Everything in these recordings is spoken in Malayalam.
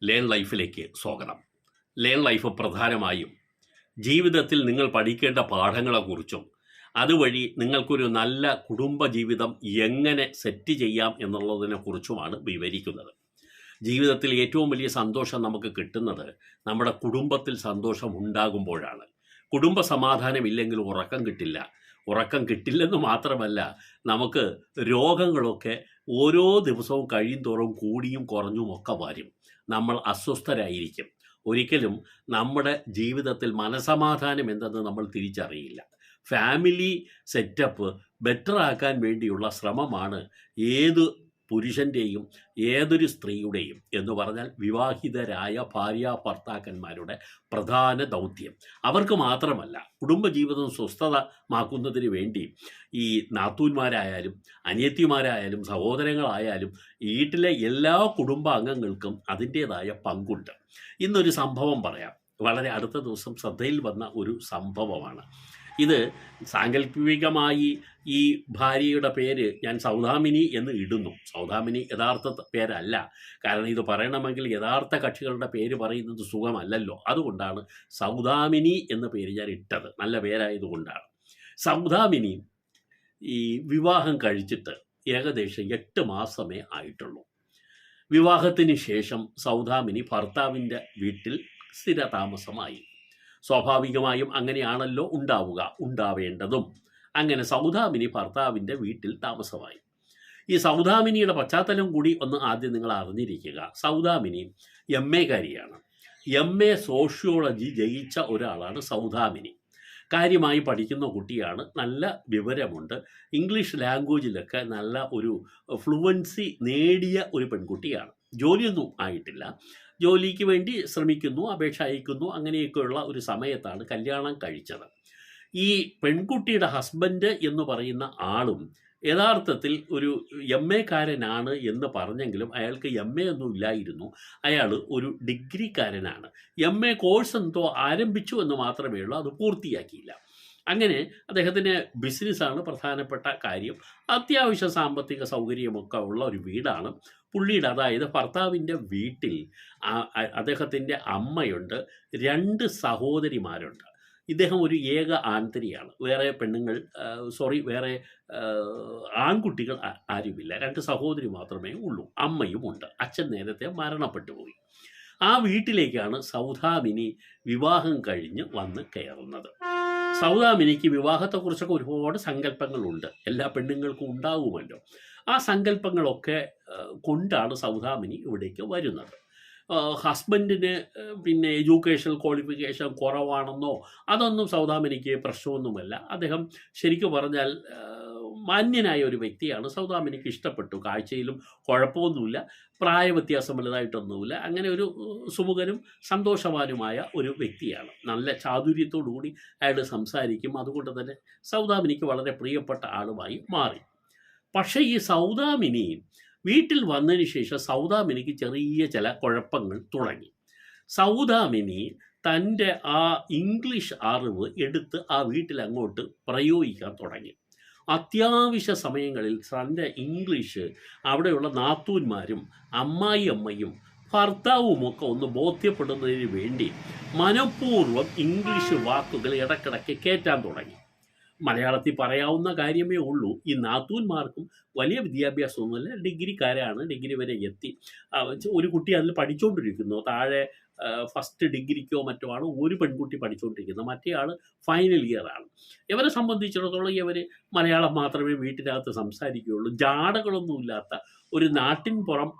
ലേൺ ലൈഫിലേക്ക് സ്വാഗതം. ലേൺ ലൈഫ് പ്രധാനമായും ജീവിതത്തിൽ നിങ്ങൾ പഠിക്കേണ്ട പാഠങ്ങളെക്കുറിച്ചും അതുവഴി നിങ്ങൾക്കൊരു നല്ല കുടുംബജീവിതം എങ്ങനെ സെറ്റ് ചെയ്യാം എന്നുള്ളതിനെക്കുറിച്ചുമാണ് വിവരിക്കുന്നത്. ജീവിതത്തിൽ ഏറ്റവും വലിയ സന്തോഷം നമുക്ക് കിട്ടുന്നത് നമ്മുടെ കുടുംബത്തിൽ സന്തോഷം ഉണ്ടാകുമ്പോഴാണ്. കുടുംബ സമാധാനമില്ലെങ്കിൽ ഉറക്കം കിട്ടില്ല. ഉറക്കം കിട്ടില്ലെന്ന് മാത്രമല്ല, നമുക്ക് രോഗങ്ങളൊക്കെ ഓരോ ദിവസവും കഴിയുന്തോറും കൂടിയും കുറഞ്ഞുമൊക്കെ വരും. നമ്മൾ അസ്വസ്ഥരായിരിക്കും. ഒരിക്കലും നമ്മുടെ ജീവിതത്തിൽ മനസമാധാനം എന്തെന്ന് നമ്മൾ തിരിച്ചറിയില്ല. ഫാമിലി സെറ്റപ്പ് ബെറ്റർ ആക്കാൻ വേണ്ടിയുള്ള ശ്രമമാണ് ഏത് പുരുഷൻ്റെയും ഏതൊരു സ്ത്രീയുടെയും എന്ന് പറഞ്ഞാൽ വിവാഹിതരായ ഭാര്യ ഭർത്താക്കന്മാരുടെ പ്രധാന ദൗത്യം. അവർക്ക് മാത്രമല്ല, കുടുംബജീവിതം സ്വസ്ഥമാക്കുന്നതിന് വേണ്ടി ഈ നാത്തൂന്മാരായാലും അനിയത്തിമാരായാലും സഹോദരങ്ങളായാലും വീട്ടിലെ എല്ലാ കുടുംബാംഗങ്ങൾക്കും അതിൻ്റേതായ പങ്കുണ്ട്. ഇന്നൊരു സംഭവം പറയാം. വളരെ അടുത്ത ദിവസം ശ്രദ്ധയിൽ വന്ന ഒരു സംഭവമാണ് ഇത്. സാങ്കല്പികമായി ഈ ഭാര്യയുടെ പേര് ഞാൻ സൗദാമിനി എന്ന് ഇടുന്നു. സൗദാമിനി യഥാർത്ഥ പേരല്ല. കാരണം ഇത് പറയണമെങ്കിൽ യഥാർത്ഥ കക്ഷികളുടെ പേര് പറയുന്നത് സുഖമല്ലല്ലോ. അതുകൊണ്ടാണ് സൗദാമിനി എന്ന പേര് ഞാൻ ഇട്ടത്. നല്ല പേരായതുകൊണ്ടാണ്. സൗദാമിനി ഈ വിവാഹം കഴിച്ചിട്ട് ഏകദേശം 8 മാസമേ ആയിട്ടുള്ളൂ. വിവാഹത്തിന് ശേഷം സൗദാമിനി ഭർത്താവിൻ്റെ വീട്ടിൽ സ്ഥിരതാമസമായി. സ്വാഭാവികമായും അങ്ങനെയാണല്ലോ ഉണ്ടാവേണ്ടതും. അങ്ങനെ സൗദാമിനി ഭർത്താവിൻ്റെ വീട്ടിൽ താമസമായി. ഈ സൗദാമിനിയുടെ പശ്ചാത്തലം കൂടി ഒന്ന് ആദ്യം നിങ്ങൾ അറിഞ്ഞിരിക്കുക. സൗദാമിനി MA കാരിയാണ്. MA സോഷ്യോളജി ജയിച്ച ഒരാളാണ് സൗദാമിനി. കാര്യമായി പഠിക്കുന്ന കുട്ടിയാണ്. നല്ല വിവരമുണ്ട്. ഇംഗ്ലീഷ് ലാംഗ്വേജിലൊക്കെ നല്ല ഒരു ഫ്ലുവൻസി നേടിയ ഒരു പെൺകുട്ടിയാണ്. ജോലിയൊന്നും ആയിട്ടില്ല. ജോലിക്ക് വേണ്ടി ശ്രമിക്കുന്നു, അപേക്ഷ അയക്കുന്നു. അങ്ങനെയൊക്കെയുള്ള ഒരു സമയത്താണ് കല്യാണം കഴിച്ചത്. ഈ പെൺകുട്ടിയുടെ ഹസ്ബൻഡ് എന്ന് പറയുന്ന ആളും യഥാർത്ഥത്തിൽ ഒരു MA കാരനാണ് എന്ന് പറഞ്ഞെങ്കിലും അയാൾക്ക് MA ഒന്നും ഇല്ലായിരുന്നു. അയാൾ ഒരു ഡിഗ്രിക്കാരനാണ്. MA കോഴ്സ് എന്തോ ആരംഭിച്ചു എന്ന് മാത്രമേ ഉള്ളൂ, അത് പൂർത്തിയാക്കിയില്ല. അങ്ങനെ അദ്ദേഹത്തിന് ബിസിനസ്സാണ് പ്രധാനപ്പെട്ട കാര്യം. അത്യാവശ്യ സാമ്പത്തിക സൗകര്യമൊക്കെ ഉള്ള ഒരു വീടാണ് പുള്ളിയുടെ. അതായത് ഭർത്താവിൻ്റെ വീട്ടിൽ അദ്ദേഹത്തിൻ്റെ അമ്മയുണ്ട്, 2 സഹോദരിമാരുണ്ട്. ഇദ്ദേഹം ഒരു ഏക ആൺതരിയാണ്. വേറെ വേറെ ആൺകുട്ടികൾ ആരുമില്ല. 2 സഹോദരി മാത്രമേ ഉള്ളൂ. അമ്മയുമുണ്ട്. അച്ഛൻ നേരത്തെ മരണപ്പെട്ടു പോയി. ആ വീട്ടിലേക്കാണ് സൗദാമിനി വിവാഹം കഴിഞ്ഞ് വന്ന് കയറുന്നത്. സൗദാമിനിക്ക് വിവാഹത്തെക്കുറിച്ചൊക്കെ ഒരുപാട് സങ്കല്പങ്ങളുണ്ട്. എല്ലാ പെണ്ണുങ്ങൾക്കും ഉണ്ടാവുമല്ലോ. ആ സങ്കല്പങ്ങളൊക്കെ കൊണ്ടാണ് സൗദാമിനി ഇവിടേക്ക് വരുന്നത്. ഹസ്ബൻഡിന് പിന്നെ എഡ്യൂക്കേഷണൽ ക്വാളിഫിക്കേഷൻ കുറവാണെന്നോ അതൊന്നും സൗദാമിനിക്ക് പ്രശ്നമൊന്നുമല്ല. അദ്ദേഹം ശരിക്കും പറഞ്ഞാൽ മാന്യനായ ഒരു വ്യക്തിയാണ്. സൗദാമിനിക്ക് ഇഷ്ടപ്പെട്ടു. കാഴ്ചയിലും കുഴപ്പമൊന്നുമില്ല, പ്രായവ്യത്യാസം വലുതായിട്ടൊന്നുമില്ല. അങ്ങനെ ഒരു സുമുഖനും സന്തോഷവാനുമായ ഒരു വ്യക്തിയാണ്. നല്ല ചാതുര്യത്തോടുകൂടി അയാൾ സംസാരിക്കും. അതുകൊണ്ട് തന്നെ സൗദാമിനിക്ക് വളരെ പ്രിയപ്പെട്ട ആളുമായി മാറി. പക്ഷേ ഈ സൗദാമിനി വീട്ടിൽ വന്നതിന് ശേഷം സൗദാമിനിക്ക് ചെറിയ ചില കുഴപ്പങ്ങൾ തുടങ്ങി. സൗദാമിനി തൻ്റെ ആ ഇംഗ്ലീഷ് അറിവ് എടുത്ത് ആ വീട്ടിൽ അങ്ങോട്ട് പ്രയോഗിക്കാൻ തുടങ്ങി. അത്യാവശ്യ സമയങ്ങളിൽ തൻ്റെ ഇംഗ്ലീഷ് അവിടെയുള്ള നാത്തൂന്മാരും അമ്മായിയമ്മയും ഭർത്താവുമൊക്കെ ഒന്ന് ബോധ്യപ്പെടുന്നതിന് വേണ്ടി മനഃപൂർവ്വം ഇംഗ്ലീഷ് വാക്കുകൾ ഇടയ്ക്കിടയ്ക്ക് കയറ്റാൻ തുടങ്ങി. മലയാളത്തിൽ പറയാവുന്ന കാര്യമേ ഉള്ളൂ. ഈ നാത്തൂന്മാർക്കും വലിയ വിദ്യാഭ്യാസമൊന്നുമില്ല, ഡിഗ്രിക്കാരാണ്. ഡിഗ്രി വരെ എത്തി. ഒരു കുട്ടി അതിൽ പഠിച്ചുകൊണ്ടിരിക്കുന്നു. താഴെ ഫസ്റ്റ് ഡിഗ്രിക്കോ മറ്റോ ആണ് ഒരു പെൺകുട്ടി പഠിച്ചുകൊണ്ടിരിക്കുന്നത്. മറ്റേ ആൾ ഫൈനൽ ഇയറാണ്. ഇവരെ സംബന്ധിച്ചിടത്തോളം ഇവർ മലയാളം മാത്രമേ വീട്ടിനകത്ത് സംസാരിക്കുകയുള്ളൂ. ജാടകളൊന്നുമില്ലാത്ത ഒരു നാട്ടിൻ പുറം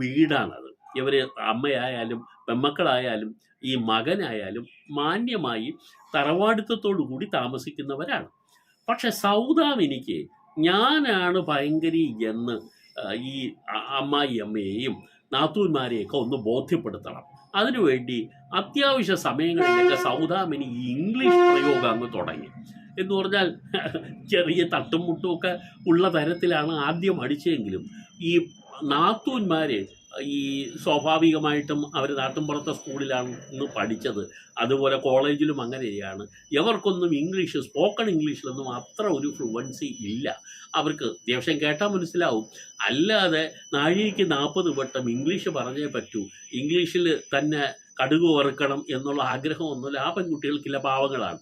വീടാണത്. ഇവർ അമ്മയായാലും പെമ്മക്കളായാലും ഈ മകനായാലും മാന്യമായി തറവാടിത്തത്തോടു കൂടി താമസിക്കുന്നവരാണ്. പക്ഷെ സൗദാമിനിക്ക് ഞാനാണ് ഭയങ്കരി എന്ന് ഈ അമ്മായിയമ്മയെയും നാത്തൂന്മാരെയൊക്കെ ഒന്ന് ബോധ്യപ്പെടുത്തണം. അതിനുവേണ്ടി അത്യാവശ്യ സമയങ്ങളിലൊക്കെ സൗദാമിനി ഈ ഇംഗ്ലീഷ് പ്രയോഗം അങ്ങ് തുടങ്ങി. എന്ന് പറഞ്ഞാൽ ചെറിയ തട്ടും മുട്ടുമൊക്കെ ഉള്ള തരത്തിലാണ് ആദ്യം അടിച്ചെങ്കിലും ഈ നാത്തൂന്മാർ ഈ സ്വാഭാവികമായിട്ടും അവർ നാട്ടിൻപുറത്തെ സ്കൂളിലാണ് പഠിച്ചത്. അതുപോലെ കോളേജിലും അങ്ങനെയാണ്. എവർക്കൊന്നും ഇംഗ്ലീഷ്, സ്പോക്കൺ ഇംഗ്ലീഷിലൊന്നും അത്ര ഒരു ഫ്ലുവൻസി ഇല്ല. അവർക്ക് അത്യാവശ്യം കേട്ടാൽ മനസ്സിലാവും. അല്ലാതെ നാഴികയ്ക്ക് 40 വട്ടം ഇംഗ്ലീഷ് പറഞ്ഞേ പറ്റൂ, ഇംഗ്ലീഷിൽ തന്നെ കടുക് വറുക്കണം എന്നുള്ള ആഗ്രഹമൊന്നുമില്ല ആ പെൺകുട്ടികൾക്കില്ല, പാവങ്ങളാണ്.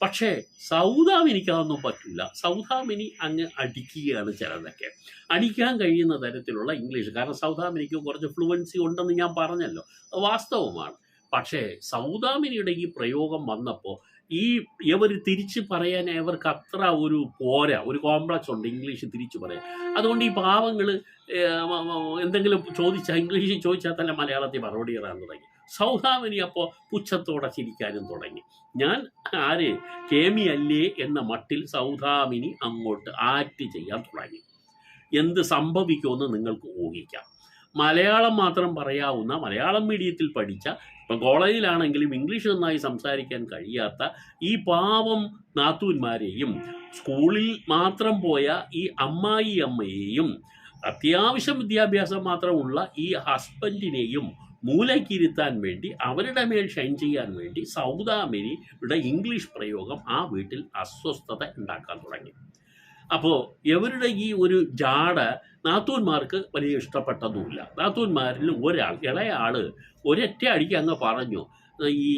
പക്ഷേ സൗദാമിനിക്ക് അതൊന്നും പറ്റില്ല. സൗദാമിനി അങ്ങ് അടിക്കുകയാണ് ചിലതൊക്കെ. അടിക്കാൻ കഴിയുന്ന തരത്തിലുള്ള ഇംഗ്ലീഷ്. കാരണം സൗദാമിനിക്ക് കുറച്ച് ഫ്ലുവൻസി ഉണ്ടെന്ന് ഞാൻ പറഞ്ഞല്ലോ, അത് വാസ്തവമാണ്. പക്ഷേ സൗദാമിനിയുടെ ഈ പ്രയോഗം വന്നപ്പോൾ ഈ ഇവർ തിരിച്ച് പറയാൻ അവർക്ക് അത്ര ഒരു പോരാ, ഒരു കോംപ്ലക്സ് ഉണ്ട് ഇംഗ്ലീഷ് തിരിച്ചു പറയാൻ. അതുകൊണ്ട് ഈ പാവങ്ങൾ എന്തെങ്കിലും ചോദിച്ചാൽ, ഇംഗ്ലീഷിൽ ചോദിച്ചാൽ തന്നെ മലയാളത്തിൽ മറുപടി പറയാൻ തുടങ്ങി. സൗദാമിനി അപ്പോൾ പുച്ഛത്തോടെ ചിരിക്കാനും തുടങ്ങി. ഞാൻ ആര്, കേമി അല്ലേ എന്ന മട്ടിൽ സൗദാമിനി അങ്ങോട്ട് ആക്ട് ചെയ്യാൻ തുടങ്ങി. എന്ത് സംഭവിക്കുമെന്ന് നിങ്ങൾക്ക് ഊഹിക്കാം. മലയാളം മാത്രം പറയാവുന്ന, മലയാളം മീഡിയത്തിൽ പഠിച്ച, ഇപ്പം കോളേജിലാണെങ്കിലും ഇംഗ്ലീഷ് നന്നായി സംസാരിക്കാൻ കഴിയാത്ത ഈ പാവം നാത്തൂന്മാരെയും സ്കൂളിൽ മാത്രം പോയ ഈ അമ്മായിയമ്മയെയും അത്യാവശ്യം വിദ്യാഭ്യാസം മാത്രമുള്ള ഈ ഹസ്ബൻഡിനെയും മൂലക്കിരുത്താൻ വേണ്ടി, അവരുടെ മേൽ ഷൈൻ ചെയ്യാൻ വേണ്ടി സൗദാമിനിയുടെ ഇംഗ്ലീഷ് പ്രയോഗം ആ വീട്ടിൽ അസ്വസ്ഥത ഉണ്ടാക്കാൻ തുടങ്ങി. അപ്പോൾ ഇവരുടെ ഈ ഒരു ജാട നാത്തൂന്മാർക്ക് വലിയ ഇഷ്ടപ്പെട്ടതുമില്ല. നാത്തൂന്മാരിൽ ഒരാൾ, ഇളയാൾ ഒരൊറ്റ അടിക്ക് അങ്ങ് പറഞ്ഞു, ഈ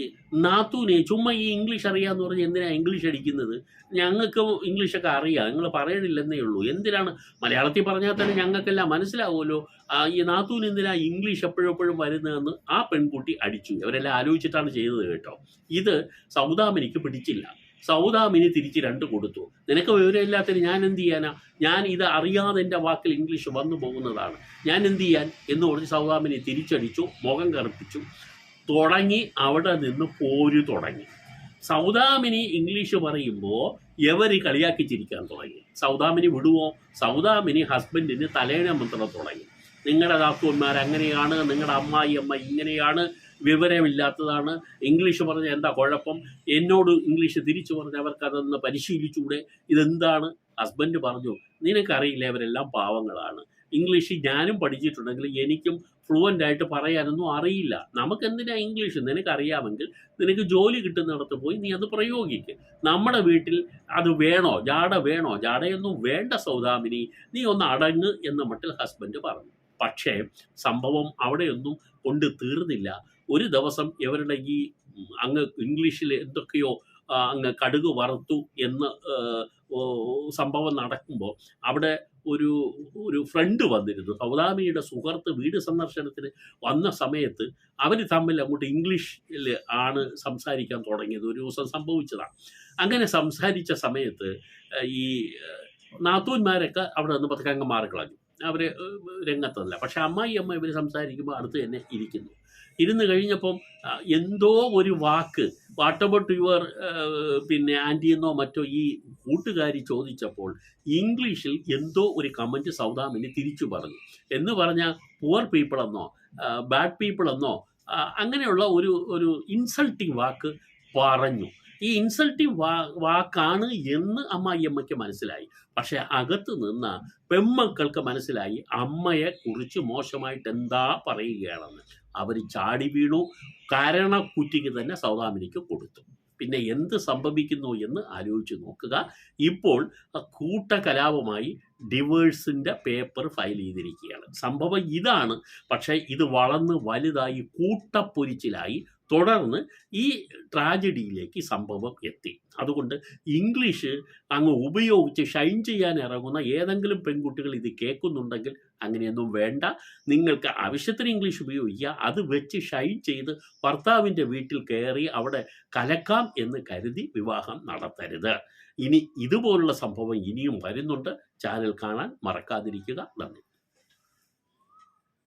നാത്തൂനെ ചുമ്മാ ഈ ഇംഗ്ലീഷ് അറിയാമെന്ന് പറഞ്ഞ് എന്തിനാണ് ഇംഗ്ലീഷ് അടിക്കുന്നത്? ഞങ്ങൾക്ക് ഇംഗ്ലീഷൊക്കെ അറിയാം, നിങ്ങൾ പറയണില്ലെന്നേ ഉള്ളൂ. എന്തിനാണ് മലയാളത്തിൽ പറഞ്ഞാൽ തന്നെ ഞങ്ങൾക്കെല്ലാം മനസ്സിലാവുമല്ലോ, ഈ നാത്തൂന് എന്തിനാ ഇംഗ്ലീഷ് എപ്പോഴും വരുന്നതെന്ന് ആ പെൺകുട്ടി അടിച്ചു. അവരെല്ലാം ആലോചിച്ചിട്ടാണ് ചെയ്തത് കേട്ടോ. ഇത് സൗദാമിനിക്ക് പിടിച്ചില്ല. സൗദാമിനി തിരിച്ച് 2 കൊടുത്തു. നിനക്ക് വിവരമില്ലാത്തതിന് ഞാൻ എന്ത് ചെയ്യാനാ? ഞാൻ ഇത് അറിയാതെ എൻ്റെ വാക്കിൽ ഇംഗ്ലീഷ് വന്നു പോകുന്നതാണ്, ഞാൻ എന്ത് ചെയ്യാൻ എന്ന് പറഞ്ഞ് സൗദാമിനി തിരിച്ചടിച്ചു, മുഖം കറുപ്പിച്ചു. തുടങ്ങി അവിടെ നിന്ന് പോരു തുടങ്ങി. സൗദാമിനി ഇംഗ്ലീഷ് പറയുമ്പോൾ എവർ കളിയാക്കി ചിരിക്കാൻ തുടങ്ങി. സൗദാമിനി വിടുവോ? സൗദാമിനി ഹസ്ബൻഡിന് തലേണ മന്ത്രം തുടങ്ങി. നിങ്ങളുടെ നാത്തൂന്മാർ അങ്ങനെയാണ്, നിങ്ങളുടെ അമ്മായിയമ്മ ഇങ്ങനെയാണ്, വിവരമില്ലാത്തതാണ്, ഇംഗ്ലീഷ് പറഞ്ഞാൽ എന്താ കുഴപ്പം, എന്നോട് ഇംഗ്ലീഷ് തിരിച്ചു പറഞ്ഞ് അവർക്കതൊന്ന് പരിശീലിച്ചൂടെ, ഇതെന്താണ്? ഹസ്ബൻഡ് പറഞ്ഞു, നിനക്കറിയില്ല, അവരെല്ലാം പാവങ്ങളാണ്. ഇംഗ്ലീഷ് ഞാനും പഠിച്ചിട്ടുണ്ടെങ്കിൽ എനിക്കും ഫ്ലുവൻ്റ് ആയിട്ട് പറയാനൊന്നും അറിയില്ല. നമുക്കെന്തിനാ ഇംഗ്ലീഷ്? നിനക്കറിയാമെങ്കിൽ നിനക്ക് ജോലി കിട്ടുന്നിടത്ത് പോയി നീ അത് പ്രയോഗിക്ക്. നമ്മുടെ വീട്ടിൽ അത് വേണോ? ജാട വേണോ? ജാടയൊന്നും വേണ്ട സൗദാമിനി, നീ ഒന്ന് അടങ്ങ് എന്ന മട്ടിൽ ഹസ്ബൻഡ് പറഞ്ഞു. പക്ഷേ സംഭവം അവിടെയൊന്നും കൊണ്ട് തീർന്നില്ല. ഒരു ദിവസം ഇവരുടെ ഈ അങ്ങ് ഇംഗ്ലീഷിൽ എന്തൊക്കെയോ അങ്ങ് കടുക് വറുത്തു എന്ന് സംഭവം നടക്കുമ്പോൾ അവിടെ ഒരു ഫ്രണ്ട് വന്നിരുന്നു. സൗദാമിനിയുടെ സുഹൃത്ത് വീട് സന്ദർശനത്തിന് വന്ന സമയത്ത് അവർ തമ്മിൽ അങ്ങോട്ട് ഇംഗ്ലീഷിൽ ആണ് സംസാരിക്കാൻ തുടങ്ങിയത്. ഒരു ദിവസം സംഭവിച്ചതാണ്. അങ്ങനെ സംസാരിച്ച സമയത്ത് ഈ നാത്തൂന്മാരൊക്കെ അവിടെ നിന്ന് പതുക്കെ അങ്ങ് മാറിക്കളഞ്ഞു. അവർ രംഗത്തല്ല. പക്ഷെ അമ്മായിയമ്മ ഇവർ സംസാരിക്കുമ്പോൾ അടുത്ത് തന്നെ ഇരിക്കുന്നു. ഇരുന്ന് കഴിഞ്ഞപ്പം എന്തോ ഒരു വാക്ക്, വാട്ട് അബൌട്ട് യുവർ പിന്നെ ആൻറ്റി എന്നോ മറ്റോ ഈ കൂട്ടുകാരി ചോദിച്ചപ്പോൾ ഇംഗ്ലീഷിൽ എന്തോ ഒരു കമൻറ്റ് സൗദാമിനി തിരിച്ചു പറഞ്ഞു. എന്ന് പറഞ്ഞാൽ പുവർ പീപ്പിൾ എന്നോ ബാഡ് പീപ്പിൾ എന്നോ അങ്ങനെയുള്ള ഒരു ഇൻസൾട്ടിങ് വാക്ക് പറഞ്ഞു. ഈ ഇൻസൾട്ടിങ് വാക്കാണ് എന്ന് അമ്മായിയമ്മയ്ക്ക് മനസ്സിലായി. പക്ഷെ അകത്ത് നിന്ന പെമ്മക്കൾക്ക് മനസ്സിലായി അമ്മയെ കുറിച്ച് മോശമായിട്ട് എന്താ പറയുകയാണെന്ന്. അവർ ചാടി വീണു. കാരണക്കുറ്റിക്ക് തന്നെ സൗദാമിനിക്ക് കൊടുത്തു. പിന്നെ എന്ത് സംഭവിക്കുന്നു എന്ന് ആലോചിച്ച് നോക്കുക. ഇപ്പോൾ കൂട്ടകലാപമായി ഡിവേഴ്സിൻ്റെ പേപ്പർ ഫയൽ ചെയ്തിരിക്കുകയാണ്. സംഭവം ഇതാണ്. പക്ഷേ ഇത് വളർന്ന് വലുതായി കൂട്ടപ്പൊരിച്ചിലായി. തുടർന്ന് ഈ ട്രാജഡിയിലേക്ക് സംഭവം എത്തി. അതുകൊണ്ട് ഇംഗ്ലീഷ് അങ്ങ് ഉപയോഗിച്ച് ഷൈൻ ചെയ്യാൻ ഇറങ്ങുന്ന ഏതെങ്കിലും പെൺകുട്ടികൾ ഇത് കേൾക്കുന്നുണ്ടെങ്കിൽ അങ്ങനെയൊന്നും വേണ്ട. നിങ്ങൾക്ക് ആവശ്യത്തിന് ഇംഗ്ലീഷ് ഉപയോഗിക്കുക. അത് വെച്ച് ഷൈൻ ചെയ്ത് ഭർത്താവിൻ്റെ വീട്ടിൽ കയറി അവിടെ കലക്കാം എന്ന് കരുതി വിവാഹം നടത്തരുത്. ഇനി ഇതുപോലുള്ള സംഭവം ഇനിയും വരുന്നുണ്ട്. ചാനൽ കാണാൻ മറക്കാതിരിക്കുക. നന്ദി.